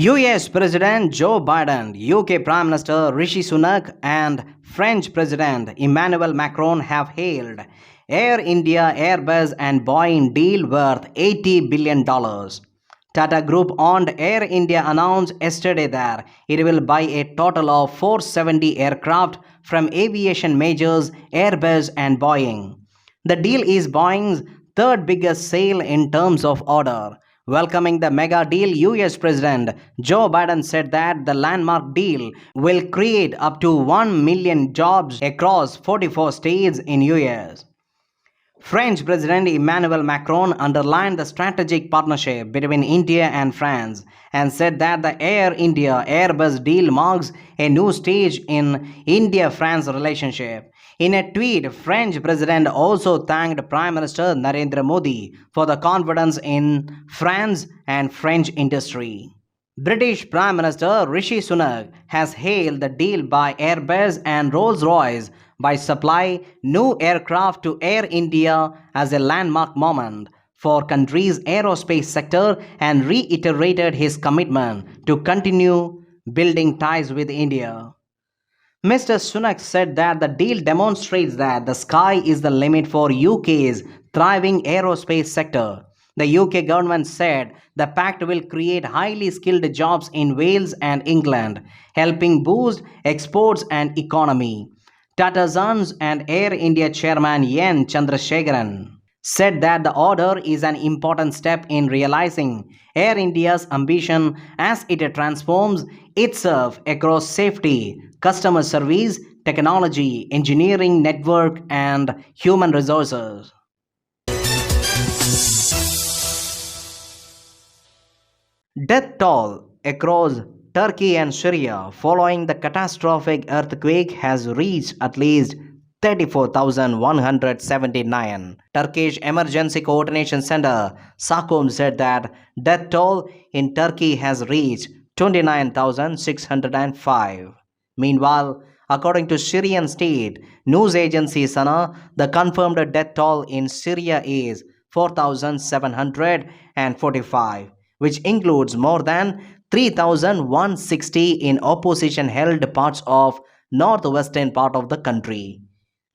US President Joe Biden, UK Prime Minister Rishi Sunak, and French President Emmanuel Macron have hailed Air India, Airbus, and Boeing deal worth $80 billion. Tata Group owned Air India announced yesterday that it will buy a total of 470 aircraft from aviation majors Airbus and Boeing. The deal is Boeing's third biggest sale in terms of order. Welcoming the mega deal, US President Joe Biden said that the landmark deal will create up to 1 million jobs across 44 states in US. French President Emmanuel Macron underlined the strategic partnership between India and France and said that the Air India Airbus deal marks a new stage in India France relationship. In a tweet, French President also thanked Prime Minister Narendra Modi for the confidence in France and French industry. British Prime Minister Rishi Sunak has hailed the deal by Airbus and Rolls-Royce by supply new aircraft to Air India as a landmark moment for country's aerospace sector and reiterated his commitment to continue building ties with India. Mr. Sunak said that the deal demonstrates that the sky is the limit for UK's thriving aerospace sector. The UK government said the pact will create highly skilled jobs in Wales and England, helping boost exports and economy. Tata Sons and Air India chairman N. Chandrasekaran said that the order is an important step in realizing Air India's ambition as it transforms itself across safety, customer service, technology, engineering, network, and human resources. Death toll across Turkey and Syria following the catastrophic earthquake has reached at least 34,179. Turkish Emergency Coordination Center SACOM said that death toll in Turkey has reached 29,605. Meanwhile, according to Syrian state news agency SANA, the confirmed death toll in Syria is 4,745, which includes more than 3,160 in opposition-held parts of northwestern part of the country.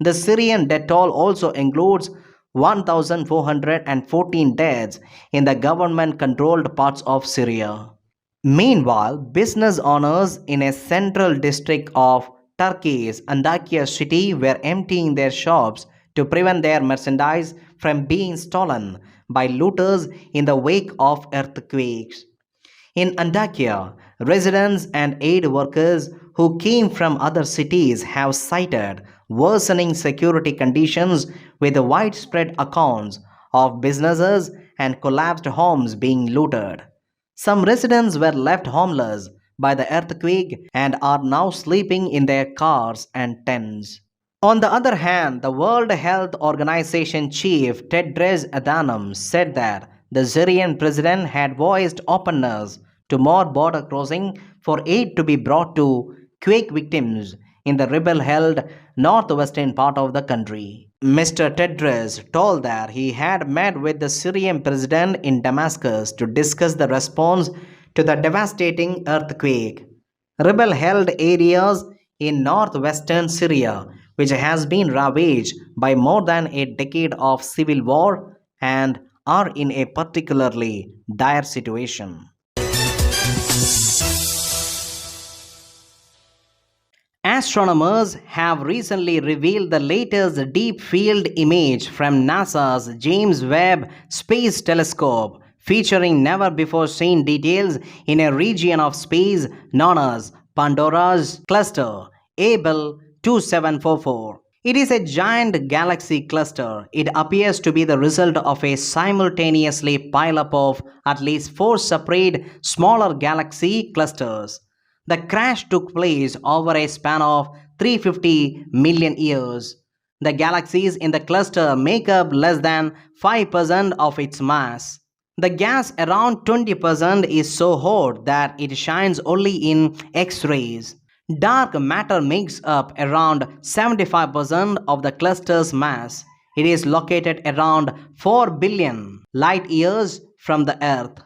The Syrian death toll also includes 1,414 deaths in the government-controlled parts of Syria. Meanwhile, business owners in a central district of Turkey's Antakya city were emptying their shops to prevent their merchandise from being stolen by looters in the wake of earthquakes. In Antakya, residents and aid workers who came from other cities have cited worsening security conditions with widespread accounts of businesses and collapsed homes being looted. Some residents were left homeless by the earthquake and are now sleeping in their cars and tents. On the other hand, the World Health Organization chief Tedros Adhanom said that the Syrian president had voiced openness to more border crossing for aid to be brought to quake victims in the rebel-held northwestern part of the country. Mr. Tedros told that he had met with the Syrian president in Damascus to discuss the response to the devastating earthquake. Rebel-held areas in northwestern Syria, which has been ravaged by more than a decade of civil war and are in a particularly dire situation. Astronomers have recently revealed the latest deep field image from NASA's James Webb Space Telescope, featuring never before seen details in a region of space known as Pandora's Cluster, Abell 2744. It is a giant galaxy cluster. It appears to be the result of a simultaneously pileup of at least 4 separate smaller galaxy clusters. The crash took place over a span of 350 million years. The galaxies in the cluster make up less than 5% of its mass. The gas around 20% is so hot that it shines only in X-rays. Dark matter makes up around 75% of the cluster's mass. It is located around 4 billion light years from the Earth.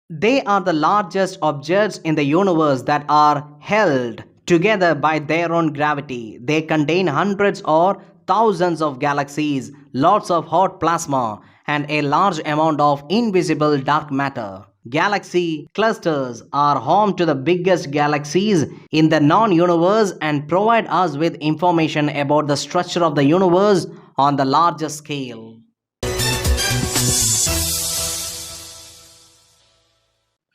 They are the largest objects in the universe that are held together by their own gravity. They contain hundreds or thousands of galaxies, lots of hot plasma, and a large amount of invisible dark matter. Galaxy clusters are home to the biggest galaxies in the known universe and provide us with information about the structure of the universe on the largest scale.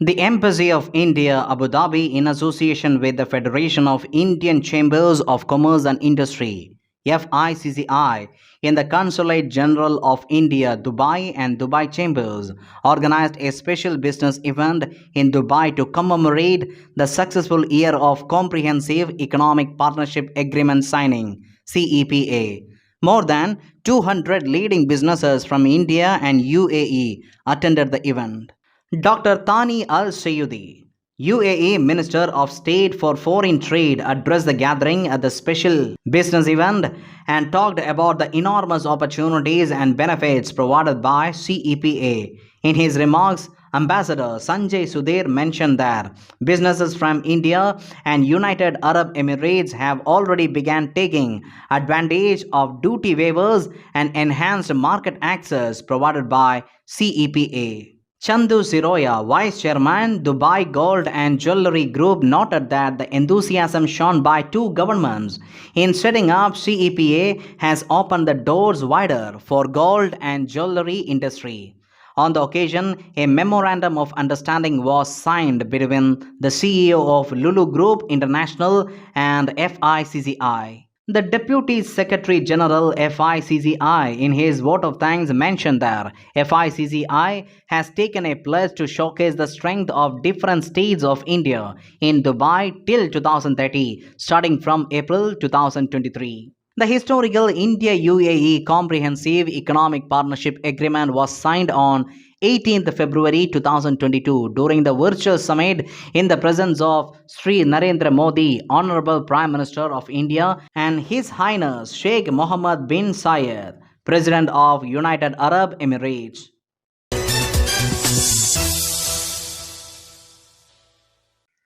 The Embassy of India, Abu Dhabi, in association with the Federation of Indian Chambers of Commerce and Industry, FICCI, in the Consulate General of India, Dubai, and Dubai Chambers, organized a special business event in Dubai to commemorate the successful year of Comprehensive Economic Partnership Agreement signing, CEPA. More than 200 leading businesses from India and UAE attended the event. Dr. Thani Al Sayudi, UAE Minister of State for Foreign Trade, addressed the gathering at the special business event and talked about the enormous opportunities and benefits provided by CEPA. In his remarks, Ambassador Sanjay Sudhir mentioned that businesses from India and United Arab Emirates have already begun taking advantage of duty waivers and enhanced market access provided by CEPA. Chandu Siroya, Vice Chairman, Dubai Gold and Jewellery Group, noted that the enthusiasm shown by two governments in setting up CEPA has opened the doors wider for gold and jewellery industry. On the occasion, a memorandum of understanding was signed between the CEO of Lulu Group International and FICCI. The Deputy Secretary General FICCI, in his vote of thanks, mentioned that FICCI has taken a pledge to showcase the strength of different states of India in Dubai till 2030, starting from April 2023. The historical India UAE Comprehensive Economic Partnership Agreement was signed on 18th February 2022 during the virtual summit in the presence of Sri Narendra Modi, Honorable Prime Minister of India, and His Highness Sheikh Mohammed bin Zayed, President of United Arab Emirates.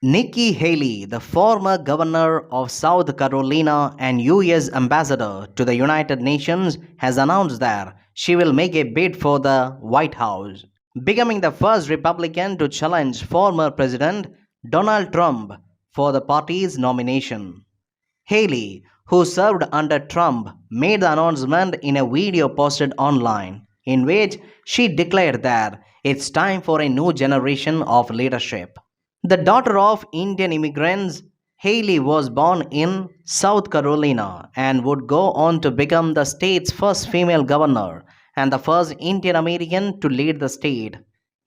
Nikki Haley, the former governor of South Carolina and US ambassador to the United Nations, has announced that she will make a bid for the White House, becoming the first Republican to challenge former President Donald Trump for the party's nomination. Haley, who served under Trump, made the announcement in a video posted online, in which she declared that it's time for a new generation of leadership. The daughter of Indian immigrants, Haley was born in South Carolina and would go on to become the state's first female governor and the first Indian American to lead the state.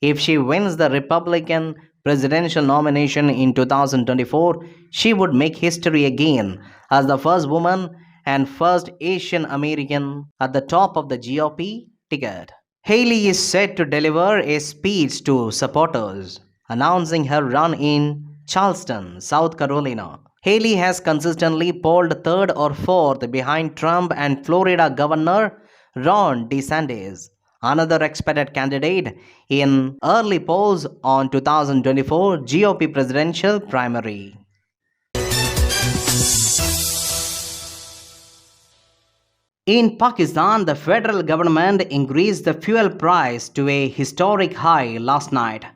If she wins the Republican presidential nomination in 2024, she would make history again as the first woman and first Asian American at the top of the GOP ticket. Haley is set to deliver a speech to supporters announcing her run in Charleston, South Carolina. Haley has consistently polled third or fourth behind Trump and Florida Governor Ron DeSantis, another expected candidate in early polls on 2024 GOP presidential primary. In Pakistan, the federal government increased the fuel price to a historic high last night.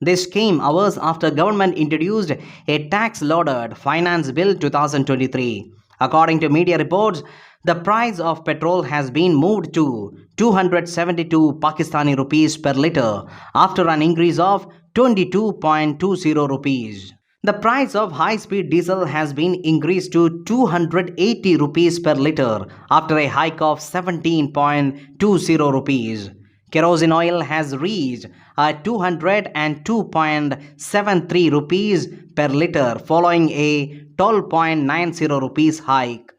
This came hours after government introduced a tax-loaded Finance Bill 2023. According to media reports, the price of petrol has been moved to 272 Pakistani rupees per litre after an increase of 22.20 rupees. The price of high-speed diesel has been increased to 280 rupees per litre after a hike of 17.20 rupees. Kerosene oil has reached 202.73 rupees per litre following a 12.90 rupees hike.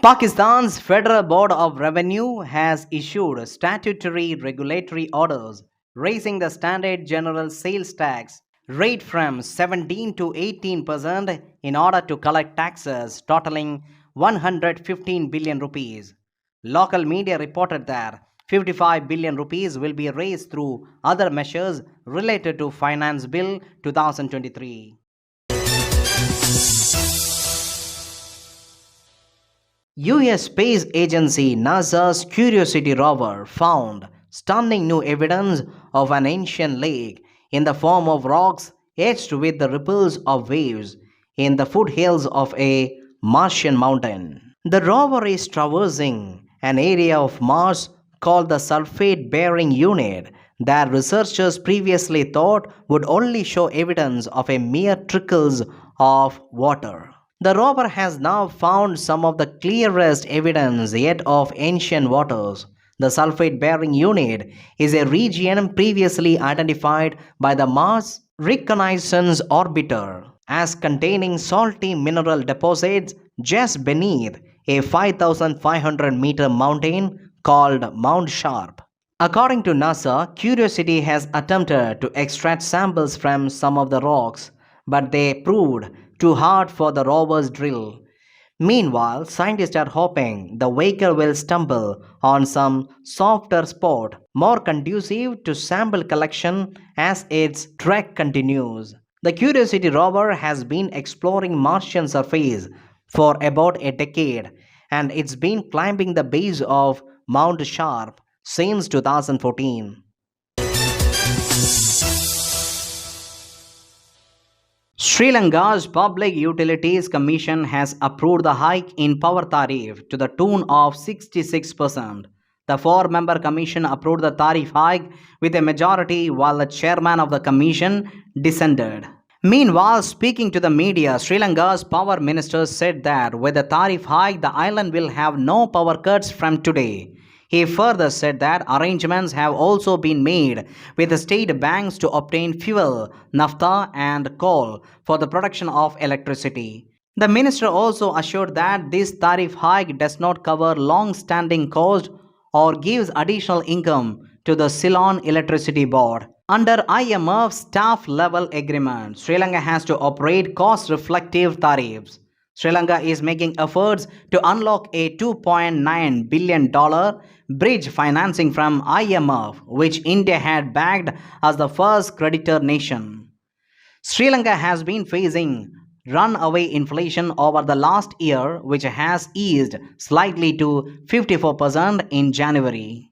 Pakistan's Federal Board of Revenue has issued statutory regulatory orders raising the standard general sales tax rate from 17 to 18% in order to collect taxes totaling 115 billion rupees. Local media reported that 55 billion rupees will be raised through other measures related to Finance Bill 2023. US Space Agency NASA's Curiosity rover found stunning new evidence of an ancient lake in the form of rocks etched with the ripples of waves in the foothills of a Martian mountain. The rover is traversing an area of Mars called the Sulfate Bearing Unit that researchers previously thought would only show evidence of a mere trickles of water. The rover has now found some of the clearest evidence yet of ancient waters. The sulfate bearing unit is a region previously identified by the Mars Reconnaissance Orbiter as containing salty mineral deposits just beneath a 5,500-meter mountain called Mount Sharp. According to NASA, Curiosity has attempted to extract samples from some of the rocks, but they proved too hard for the rover's drill. Meanwhile, scientists are hoping the vehicle will stumble on some softer spot more conducive to sample collection as its trek continues. The Curiosity rover has been exploring Martian surface for about a decade, and it's been climbing the base of Mount Sharp since 2014. Sri Lanka's Public Utilities Commission has approved the hike in power tariff to the tune of 66%. The four-member commission approved the tariff hike with a majority while the chairman of the commission dissented. Meanwhile, speaking to the media, Sri Lanka's power minister said that with the tariff hike, the island will have no power cuts from today. He further said that arrangements have also been made with the state banks to obtain fuel, naphtha and coal for the production of electricity. The minister also assured that this tariff hike does not cover long-standing costs or gives additional income to the Ceylon Electricity Board. Under IMF staff-level agreement, Sri Lanka has to operate cost-reflective tariffs. Sri Lanka is making efforts to unlock a $2.9 billion bridge financing from IMF, which India had backed as the first creditor nation. Sri Lanka has been facing runaway inflation over the last year, which has eased slightly to 54% in January.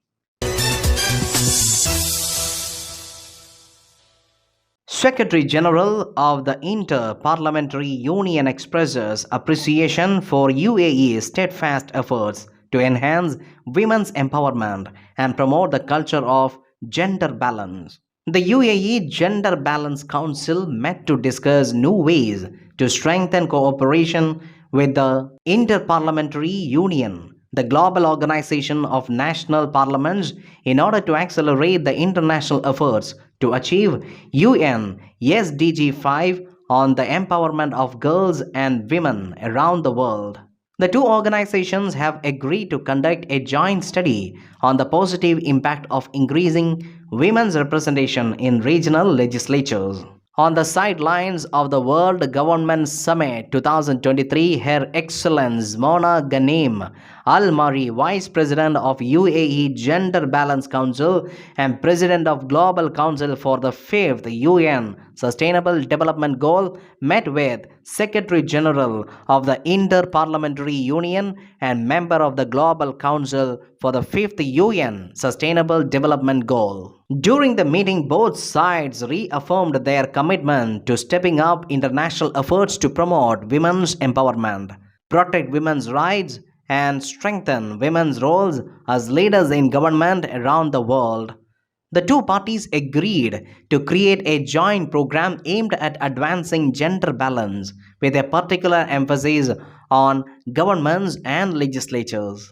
Secretary General of the Inter-Parliamentary Union expresses appreciation for UAE's steadfast efforts to enhance women's empowerment and promote the culture of gender balance. The UAE Gender Balance Council met to discuss new ways to strengthen cooperation with the Inter-Parliamentary Union, the global organization of national parliaments, in order to accelerate the international efforts to achieve UN SDG 5 on the empowerment of girls and women around the world. The two organizations have agreed to conduct a joint study on the positive impact of increasing women's representation in regional legislatures. On the sidelines of the World Government Summit 2023, Her Excellence Mona Ghanem Al Mari, Vice President of UAE Gender Balance Council and President of Global Council for the 5th UN Sustainable Development Goal, met with Secretary General of the Inter-Parliamentary Union and member of the Global Council for the 5th UN Sustainable Development Goal. During the meeting, both sides reaffirmed their commitment to stepping up international efforts to promote women's empowerment, protect women's rights, and strengthen women's roles as leaders in government around the world. The two parties agreed to create a joint program aimed at advancing gender balance, with a particular emphasis on governments and legislatures.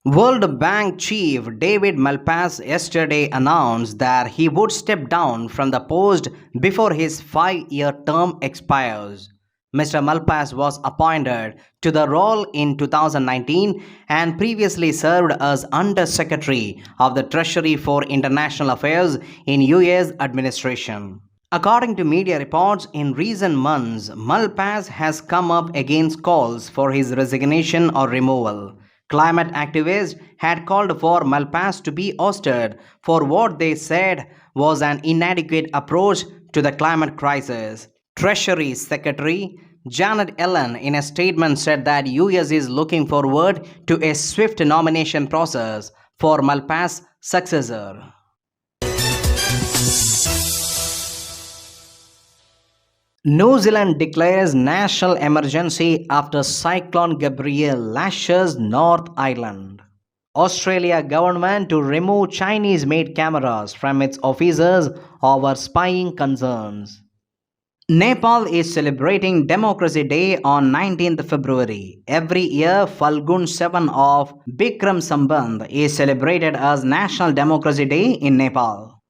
World Bank chief David Malpass yesterday announced that he would step down from the post before his 5-year term expires. Mr. Malpass was appointed to the role in 2019 and previously served as Under Secretary of the Treasury for International Affairs in US administration. According to media reports, in recent months, Malpass has come up against calls for his resignation or removal. Climate activists had called for Malpass to be ousted for what they said was an inadequate approach to the climate crisis. Treasury Secretary Janet Yellen in a statement said that US is looking forward to a swift nomination process for Malpass' successor. New Zealand declares national emergency after Cyclone Gabrielle lashes North Island. Australia government to remove Chinese-made cameras from its offices over spying concerns. Nepal is celebrating Democracy Day on 19th February. Every year, Falgun 7 of Bikram Sambandh is celebrated as National Democracy Day in Nepal.